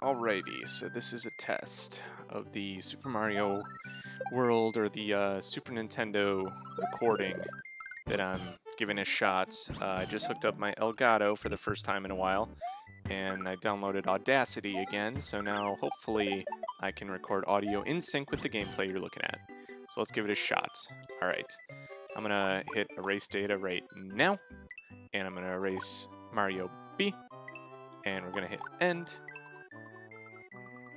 Alrighty, so this is a test of the Super Mario World or the Super Nintendo recording that I'm giving a shot. I just hooked up my Elgato for the first time in a while, and I downloaded Audacity again, so now hopefully I can record audio in sync with the gameplay you're looking at. So let's give it a shot. Alright, I'm gonna hit erase data right now, and I'm gonna erase Mario B, and we're gonna hit end.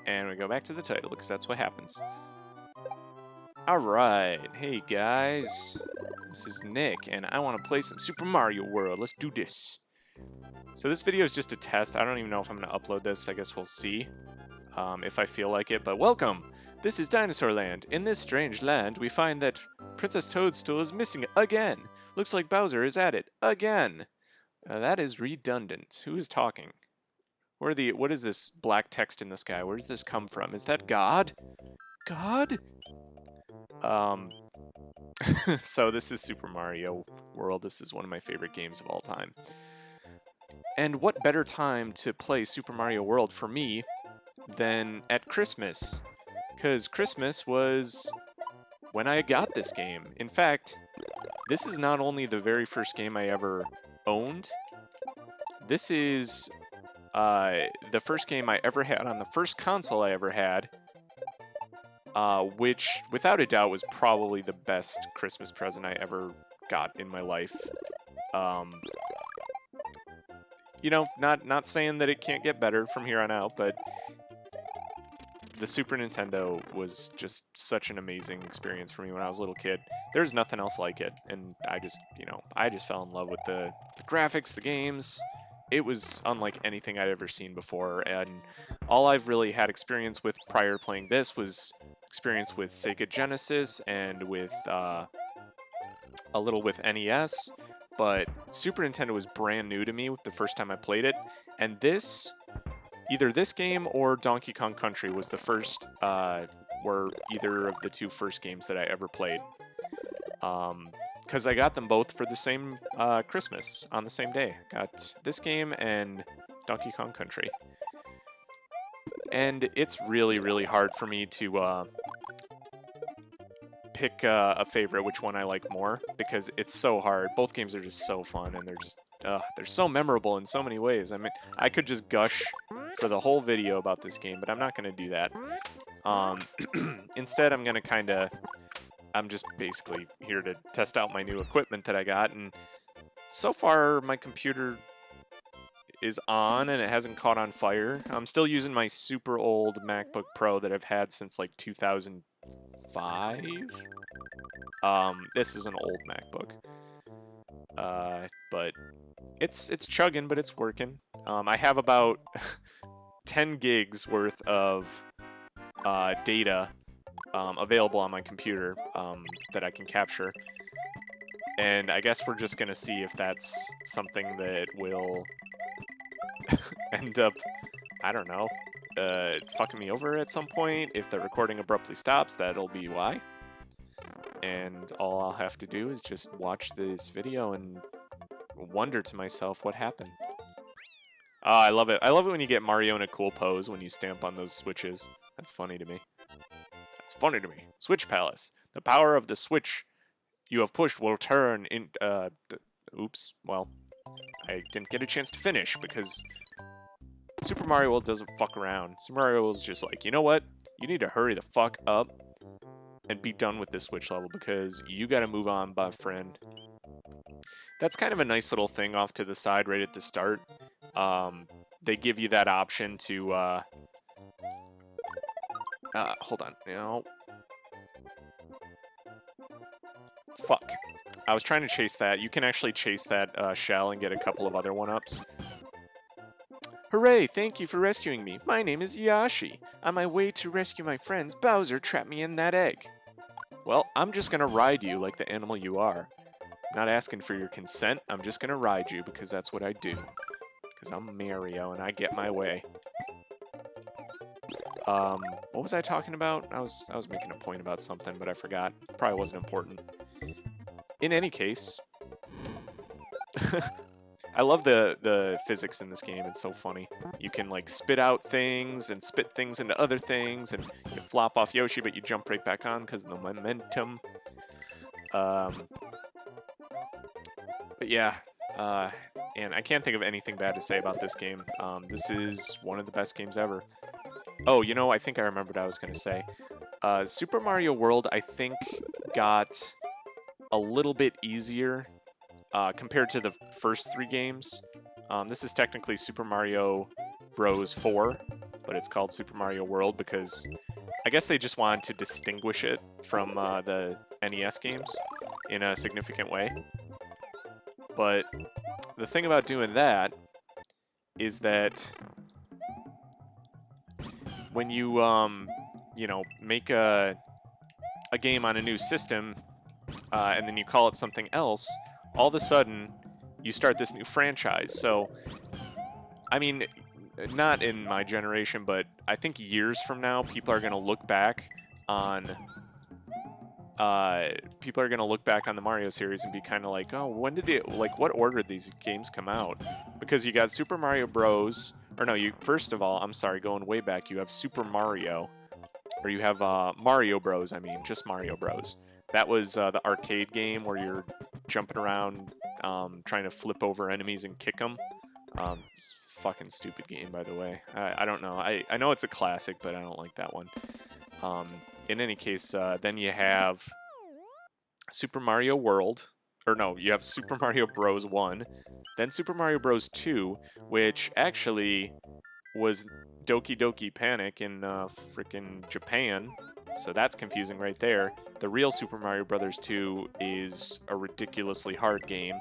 And we go back to the title, because that's what happens. Alright, hey guys. This is Nick, and I want to play some Super Mario World. Let's do this. So this video is just a test. I don't even know if I'm going to upload this. I guess we'll see if I feel like it. But welcome! This is Dinosaur Land. In this strange land, we find that Princess Toadstool is missing again. Looks like Bowser is at it again. That is redundant. Who is talking? What is this black text in the sky? Where does this come from? Is that God? God? So this is Super Mario World. This is one of my favorite games of all time. And what better time to play Super Mario World for me than at Christmas? Because Christmas was when I got this game. In fact, this is not only the very first game I ever owned, this is the first game I ever had on the first console I ever had, which, without a doubt, was probably the best Christmas present I ever got in my life. You know, not saying that it can't get better from here on out, but the Super Nintendo was just such an amazing experience for me when I was a little kid. There's nothing else like it, and I just fell in love with the graphics, the games. It was unlike anything I'd ever seen before, and all I've really had experience with prior to playing this was experience with Sega Genesis and with a little with NES, but Super Nintendo was brand new to me the first time I played it, and either this game or Donkey Kong Country was the first, were either of the two first games that I ever played. Because I got them both for the same Christmas on the same day. Got this game and Donkey Kong Country. And it's really, really hard for me to pick a favorite, which one I like more, because it's so hard. Both games are just so fun, and they're so memorable in so many ways. I mean, I could just gush for the whole video about this game, but I'm not going to do that. Instead, I'm just basically here to test out my new equipment that I got, and so far my computer is on and it hasn't caught on fire. I'm still using my super old MacBook Pro that I've had since like 2005. This is an old MacBook. But it's chugging, but it's working. I have about 10 gigs worth of data available on my computer that I can capture, and I guess we're just gonna see if that's something that will end up, I don't know, fucking me over at some point. If the recording abruptly stops, that'll be why, and all I'll have to do is just watch this video and wonder to myself what happened. I love it. I love it when you get Mario in a cool pose when you stamp on those switches. That's funny to me. Funny to me. Switch Palace. The power of the switch you have pushed will turn in... oops. Well, I didn't get a chance to finish because Super Mario World doesn't fuck around. Super Mario World is just like, you know what? You need to hurry the fuck up and be done with this switch level because you gotta move on, my friend. That's kind of a nice little thing off to the side right at the start. They give you that option to... hold on. No. Fuck. I was trying to chase that. You can actually chase that shell and get a couple of other one-ups. Hooray! Thank you for rescuing me. My name is Yashi. On my way to rescue my friends, Bowser trapped me in that egg. Well, I'm just gonna ride you like the animal you are. I'm not asking for your consent. I'm just gonna ride you because that's what I do. Because I'm Mario and I get my way. What was I talking about? I was making a point about something, but I forgot. Probably wasn't important. In any case, I love the physics in this game. It's so funny. You can like spit out things and spit things into other things, and you flop off Yoshi, but you jump right back on because of the momentum. But yeah, and I can't think of anything bad to say about this game. This is one of the best games ever. Oh, you know, I think I remembered what I was going to say. Super Mario World, I think, got a little bit easier compared to the first 3 games. This is technically Super Mario Bros. 4, but it's called Super Mario World because I guess they just wanted to distinguish it from the NES games in a significant way. But the thing about doing that is that when you, you know, make a game on a new system and then you call it something else, all of a sudden you start this new franchise. So, I mean, not in my generation, but I think years from now, people are going to look back on the Mario series and be kind of like, oh, when did they, like, what order did these games come out? Because you got Super Mario Bros. Or no, first of all, I'm sorry, going way back, you have Super Mario, or you have Mario Bros. I mean, just Mario Bros. That was the arcade game where you're jumping around, trying to flip over enemies and kick them. It's a fucking stupid game, by the way. I don't know. I know it's a classic, but I don't like that one. In any case, then you have Super Mario World. Or no, you have Super Mario Bros. 1. Then Super Mario Bros. 2, which actually was Doki Doki Panic in frickin' Japan. So that's confusing right there. The real Super Mario Bros. 2 is a ridiculously hard game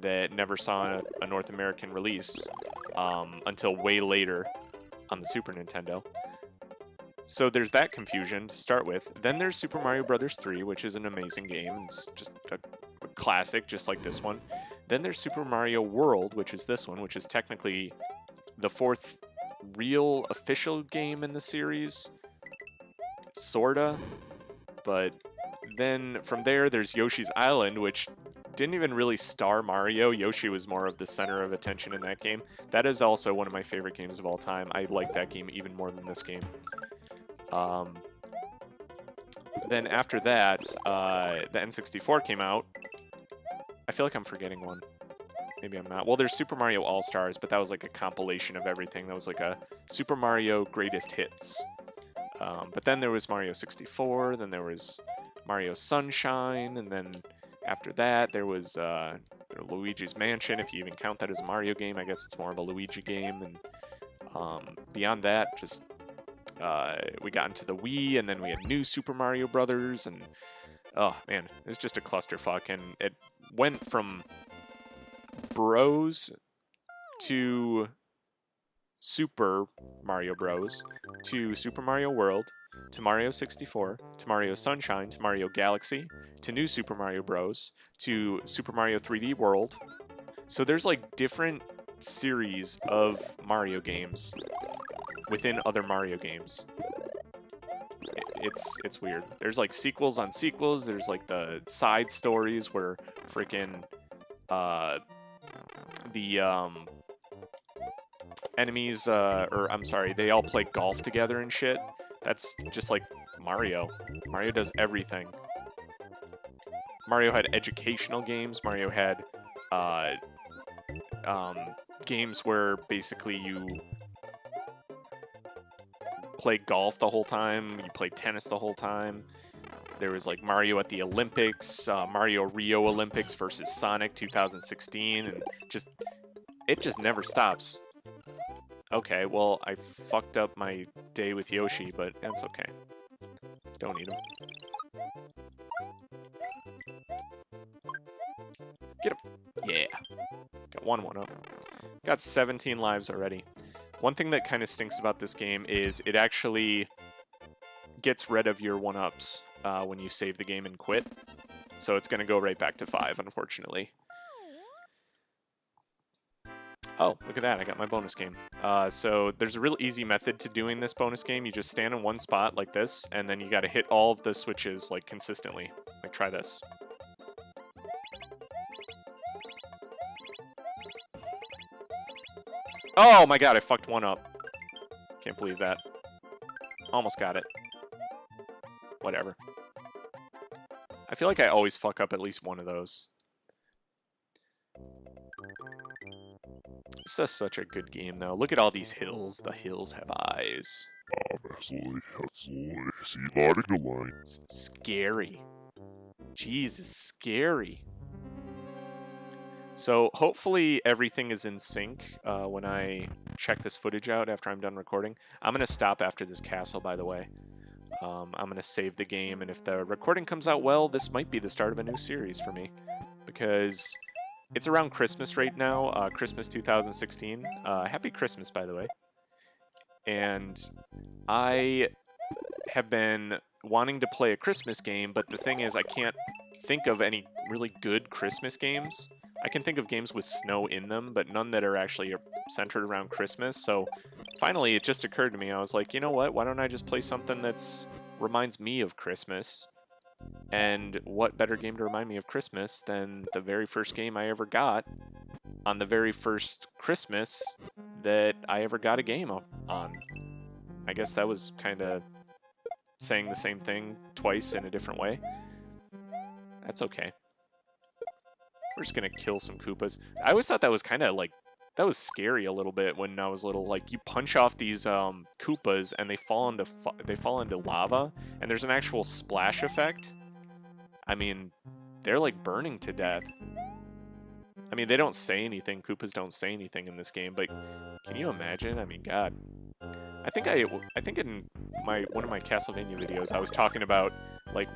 that never saw a North American release until way later on the Super Nintendo. So there's that confusion to start with. Then there's Super Mario Bros. 3, which is an amazing game. It's just a classic, just like this one. Then there's Super Mario World, which is this one, which is technically the 4th real official game in the series. Sorta. But then from there's Yoshi's Island, which didn't even really star Mario. Yoshi was more of the center of attention in that game. That is also one of my favorite games of all time. I like that game even more than this game. Then after that, the N64 came out. I feel like I'm forgetting one. Maybe I'm not. Well, there's Super Mario All-Stars, but that was like a compilation of everything. That was like a Super Mario Greatest Hits. But then there was Mario 64, then there was Mario Sunshine, and then after that there was Luigi's Mansion, if you even count that as a Mario game. I guess it's more of a Luigi game. And beyond that, just we got into the Wii, and then we had New Super Mario Brothers, and oh man, it was just a clusterfuck. And it went from Bros to Super Mario Bros. To Super Mario World, to Mario 64, to Mario Sunshine, to Mario Galaxy, to New Super Mario Bros., to Super Mario 3D World. So there's like different series of Mario games within other Mario games. It's weird. There's like sequels on sequels. There's like the side stories where freaking the enemies, or I'm sorry, they all play golf together and shit. That's just like Mario. Mario does everything. Mario had educational games. Mario had games where basically you play golf the whole time, you play tennis the whole time. There was like Mario at the Olympics, Mario Rio Olympics versus Sonic 2016, and it just never stops. Okay, well, I fucked up my day with Yoshi, but that's okay. Don't eat him. Get him. Yeah. Got one up. Got 17 lives already. One thing that kind of stinks about this game is it actually gets rid of your 1-ups when you save the game and quit. So it's going to go right back to 5, unfortunately. Oh, look at that. I got my bonus game. So there's a real easy method to doing this bonus game. You just stand in one spot like this, and then you got to hit all of the switches like consistently. Like, try this. Oh my god, I fucked one up. Can't believe that. Almost got it. Whatever. I feel like I always fuck up at least one of those. This is such a good game, though. Look at all these hills. The hills have eyes. Absolutely. See lighting the line. It's scary. Jesus, scary. So hopefully everything is in sync when I check this footage out after I'm done recording. I'm going to stop after this castle, by the way. I'm going to save the game, and if the recording comes out well, this might be the start of a new series for me. Because it's around Christmas right now, Christmas 2016. Happy Christmas, by the way. And I have been wanting to play a Christmas game, but the thing is I can't think of any really good Christmas games. I can think of games with snow in them, but none that are actually centered around Christmas. So finally, it just occurred to me. I was like, you know what? Why don't I just play something that's reminds me of Christmas? And what better game to remind me of Christmas than the very first game I ever got on the very first Christmas that I ever got a game on. I guess that was kind of saying the same thing twice in a different way. That's okay. We're just gonna kill some Koopas. I always thought that was kind of like, that was scary a little bit when I was little. Like, you punch off these Koopas and they fall into lava, and there's an actual splash effect. I mean, they're like burning to death. I mean, they don't say anything. Koopas don't say anything in this game, but can you imagine? I mean, God. I think in one of my Castlevania videos, I was talking about like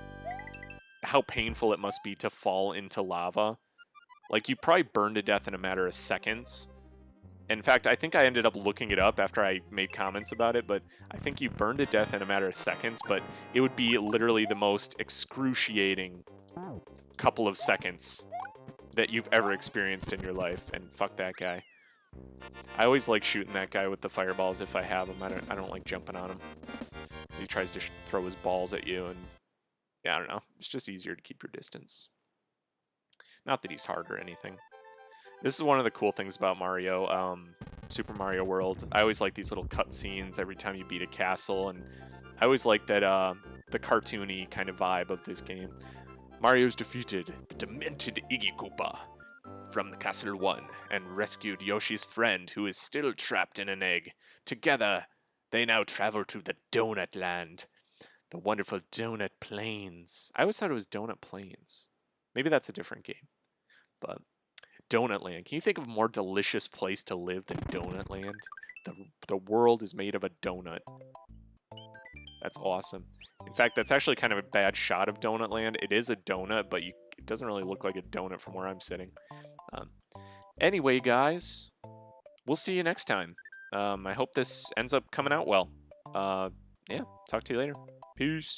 how painful it must be to fall into lava. Like, you probably burn to death in a matter of seconds. In fact, I think I ended up looking it up after I made comments about it, but I think you burn to death in a matter of seconds, but it would be literally the most excruciating couple of seconds that you've ever experienced in your life, and fuck that guy. I always like shooting that guy with the fireballs if I have him. I don't like jumping on him, because he tries to throw his balls at you, and yeah, I don't know. It's just easier to keep your distance. Not that he's hard or anything. This is one of the cool things about Mario, Super Mario World. I always like these little cutscenes every time you beat a castle, and I always like that the cartoony kind of vibe of this game. Mario's defeated the demented Iggy Koopa from the Castle 1 and rescued Yoshi's friend, who is still trapped in an egg. Together, they now travel to the Donut Land, the wonderful Donut Plains. I always thought it was Donut Plains. Maybe that's a different game, but Donut Land. Can you think of a more delicious place to live than Donut Land? The world is made of a donut. That's awesome. In fact, that's actually kind of a bad shot of Donut Land. It is a donut, but it doesn't really look like a donut from where I'm sitting. Anyway, guys, we'll see you next time. I hope this ends up coming out well. Yeah, talk to you later. Peace.